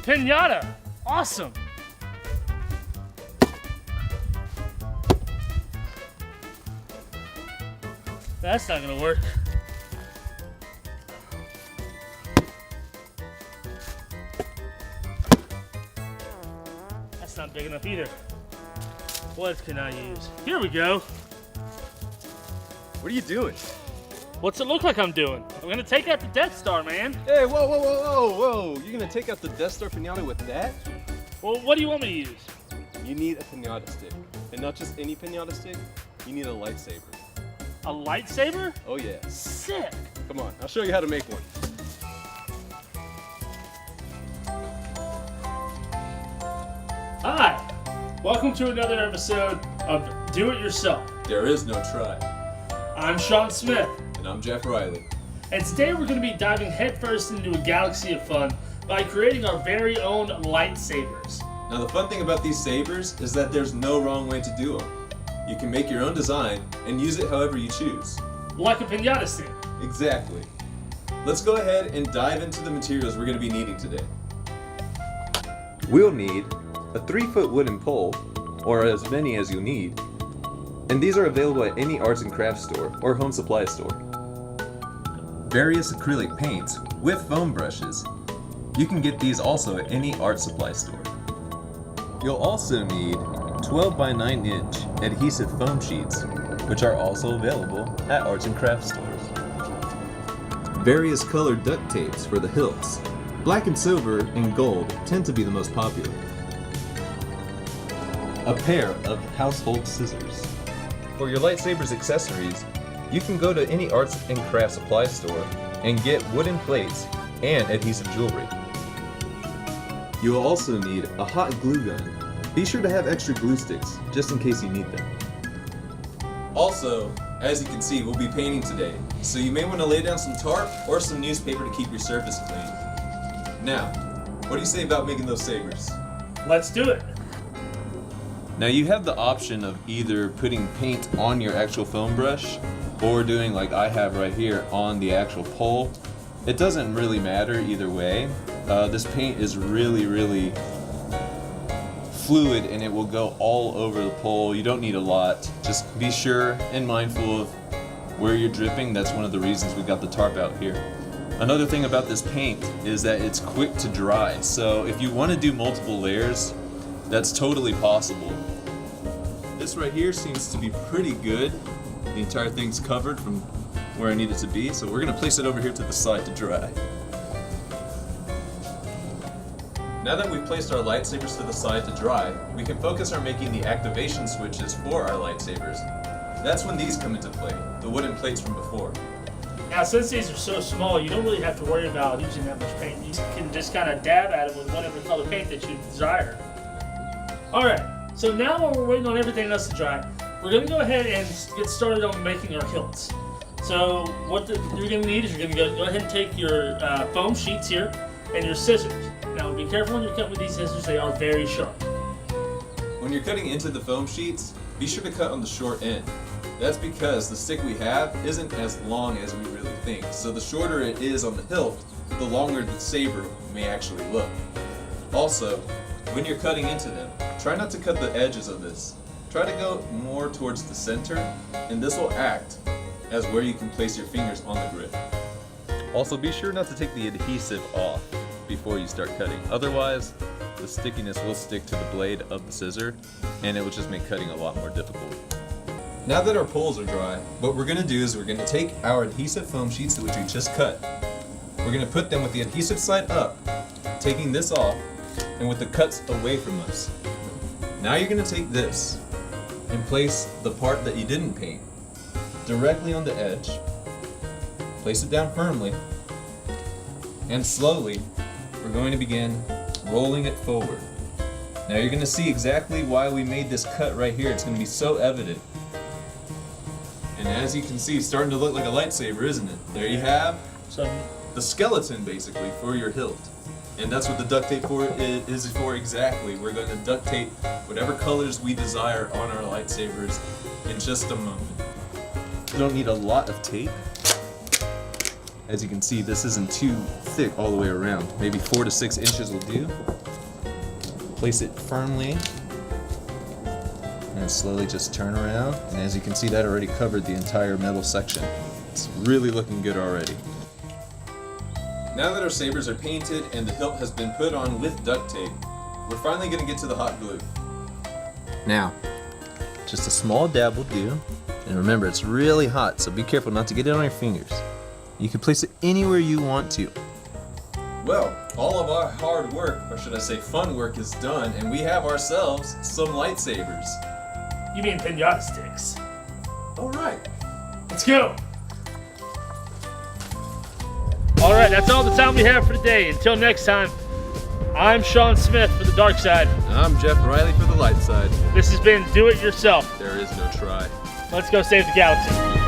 Pinata! Awesome! That's not gonna work. That's not big enough either. What can I use? Here we go. What are you doing? What's it look like I'm doing? I'm gonna take out the Death Star, man. Hey, whoa. You're gonna take out the Death Star pinata with that? Well, what do you want me to use? You need a pinata stick. And not just any pinata stick, you need a lightsaber. A lightsaber? Oh yeah. Sick! Come on, I'll show you how to make one. Hi! Welcome to another episode of Do It Yourself. There is no try. I'm Sean Smith, And I'm Jeff Riley. and today we're going to be diving headfirst into a galaxy of fun by creating our very own lightsabers. Now the fun thing about these sabers is that there's no wrong way to do them. You can make your own design and use it however you choose. Like a pinata stick. Exactly. Let's go ahead and dive into the materials we're going to be needing today. We'll need a 3-foot wooden pole, or as many as you need, and these are available at any arts and crafts store or home supply store. Various acrylic paints with foam brushes. You can get these also at any art supply store. You'll also need 12 by 9 inch adhesive foam sheets, which are also available at arts and crafts stores. Various colored duct tapes for the hilts. Black and silver and gold tend to be the most popular. A pair of household scissors. For your lightsabers accessories, you can go to any arts and crafts supply store and get wooden plates and adhesive jewelry. You will also need a hot glue gun. Be sure to have extra glue sticks, just in case you need them. Also, as you can see, we'll be painting today, so you may want to lay down some tarp or some newspaper to keep your surface clean. Now, what do you say about making those sabers? Let's do it. Now you have the option of either putting paint on your actual foam brush or doing like I have right here on the actual pole. It doesn't really matter either way. This paint is really fluid and it will go all over the pole. You don't need a lot. Just be sure and mindful of where you're dripping. That's one of the reasons we got the tarp out here. Another thing about this paint is that it's quick to dry. So if you want to do multiple layers, that's totally possible. This right here seems to be pretty good. The entire thing's covered from where I need it to be, so we're gonna place it over here to the side to dry. Now that we've placed our lightsabers to the side to dry, we can focus on making the activation switches for our lightsabers. That's when these come into play, the wooden plates from before. Now, since these are so small, you don't really have to worry about using that much paint. You can just kind of dab at it with whatever color paint that you desire. Alright, so now while we're waiting on everything else to dry, we're going to go ahead and get started on making our hilts. So what you're going to need is you're going to go ahead and take your foam sheets here and your scissors. Now be careful when you're cutting with these scissors, they are very sharp. When you're cutting into the foam sheets, be sure to cut on the short end. That's because the stick we have isn't as long as we really think. So the shorter it is on the hilt, the longer the saber may actually look. Also, when you're cutting into them, try not to cut the edges of this. Try to go more towards the center, and this will act as where you can place your fingers on the grip. Also, be sure not to take the adhesive off before you start cutting. Otherwise, the stickiness will stick to the blade of the scissor, and it will just make cutting a lot more difficult. Now that our poles are dry, what we're going to do is we're going to take our adhesive foam sheets which we just cut. We're going to put them with the adhesive side up, taking this off, and with the cuts away from us. Now you're going to take this and place the part that you didn't paint directly on the edge. Place it down firmly, and slowly we're going to begin rolling it forward. Now you're going to see exactly why we made this cut right here. It's going to be so evident. And as you can see, it's starting to look like a lightsaber, isn't it? There you have the skeleton basically for your hilt. And that's what the duct tape is for exactly. We're going to duct tape whatever colors we desire on our lightsabers in just a moment. You don't need a lot of tape. As you can see, this isn't too thick all the way around. Maybe 4 to 6 inches will do. Place it firmly and slowly just turn around. And as you can see, that already covered the entire metal section. It's really looking good already. Now that our sabers are painted and the hilt has been put on with duct tape, we're finally going to get to the hot glue. Now, just a small dab will do. And remember, it's really hot, so be careful not to get it on your fingers. You can place it anywhere you want to. Well, all of our hard work, or should I say fun work, is done, and we have ourselves some lightsabers. You mean pinata sticks? Alright. Let's go! Alright, that's all the time we have for today. Until next time, I'm Sean Smith for the dark side. I'm Jeff Riley for the light side. This has been Do It Yourself. There is no try. Let's go save the galaxy.